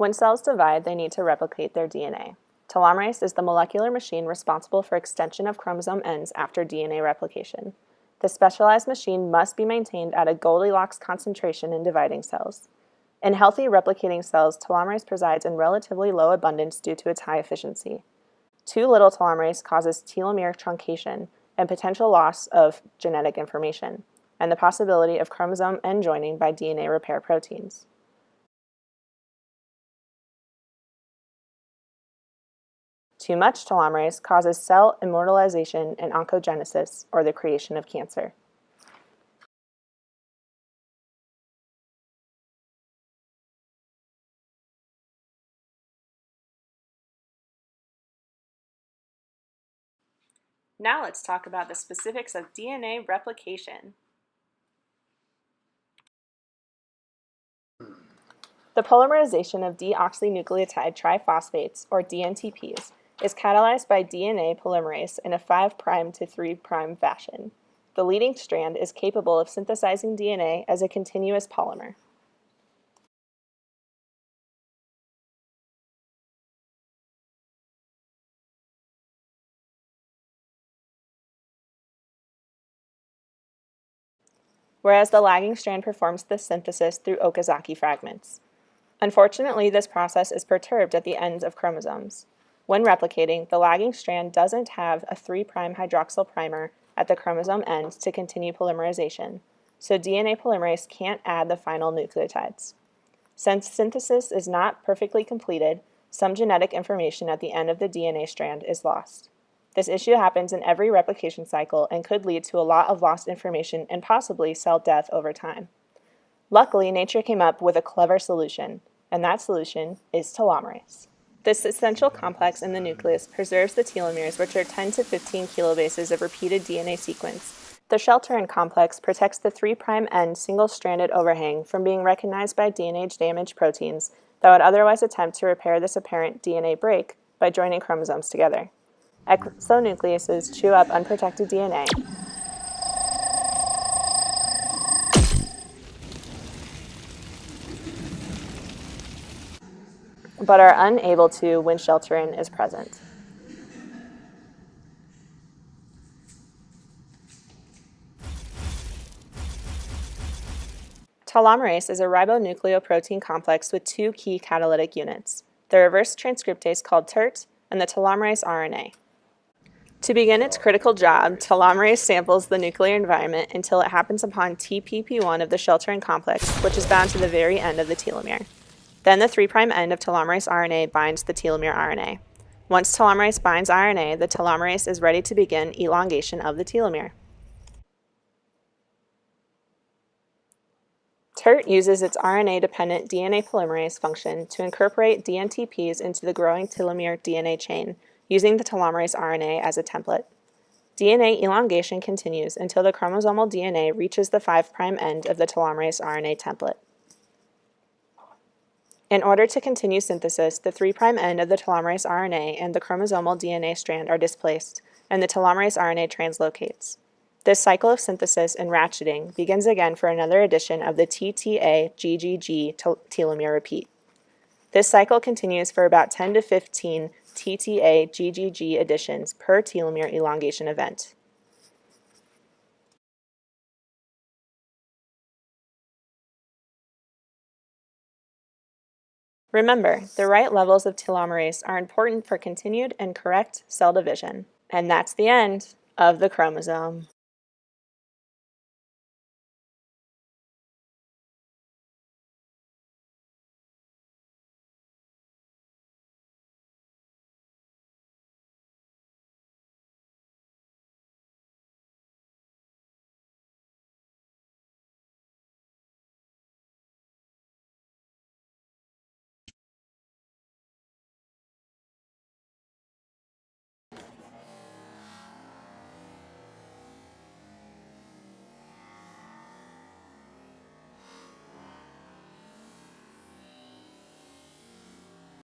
When cells divide, they need to replicate their DNA. Telomerase is the molecular machine responsible for extension of chromosome ends after DNA replication. The specialized machine must be maintained at a Goldilocks concentration in dividing cells. In healthy replicating cells, telomerase presides in relatively low abundance due to its high efficiency. Too little telomerase causes telomere truncation and potential loss of genetic information, and the possibility of chromosome end joining by DNA repair proteins. Too much telomerase causes cell immortalization and oncogenesis, or the creation of cancer. Now let's talk about the specifics of DNA replication. The polymerization of deoxynucleotide triphosphates, or DNTPs, is catalyzed by DNA polymerase in a 5' to 3' fashion. The leading strand is capable of synthesizing DNA as a continuous polymer. Whereas the lagging strand performs the synthesis through Okazaki fragments. Unfortunately, this process is perturbed at the ends of chromosomes. When replicating, the lagging strand doesn't have a 3' hydroxyl primer at the chromosome end to continue polymerization, so DNA polymerase can't add the final nucleotides. Since synthesis is not perfectly completed, some genetic information at the end of the DNA strand is lost. This issue happens in every replication cycle and could lead to a lot of lost information and possibly cell death over time. Luckily, nature came up with a clever solution, and that solution is telomerase. This essential complex in the nucleus preserves the telomeres, which are 10 to 15 kilobases of repeated DNA sequence. The shelter-in complex protects the 3' end single-stranded overhang from being recognized by DNA-damaged proteins that would otherwise attempt to repair this apparent DNA break by joining chromosomes together. Exonucleases chew up unprotected DNA, but are unable to when shelter-in is present. Telomerase is a ribonucleoprotein complex with two key catalytic units, the reverse transcriptase called TERT and the telomerase RNA. To begin its critical job, telomerase samples the nuclear environment until it happens upon TPP1 of the shelter-in complex, which is bound to the very end of the telomere. Then the 3' end of telomerase RNA binds the telomere RNA. Once telomerase binds RNA, the telomerase is ready to begin elongation of the telomere. TERT uses its RNA-dependent DNA polymerase function to incorporate DNTPs into the growing telomere DNA chain, using the telomerase RNA as a template. DNA elongation continues until the chromosomal DNA reaches the 5' end of the telomerase RNA template. In order to continue synthesis, the 3' end of the telomerase RNA and the chromosomal DNA strand are displaced, and the telomerase RNA translocates. This cycle of synthesis and ratcheting begins again for another edition of the TTA-GGG telomere repeat. This cycle continues for about 10 to 15 TTA-GGG additions per telomere elongation event. Remember, the right levels of telomerase are important for continued and correct cell division. And that's the end of the chromosome.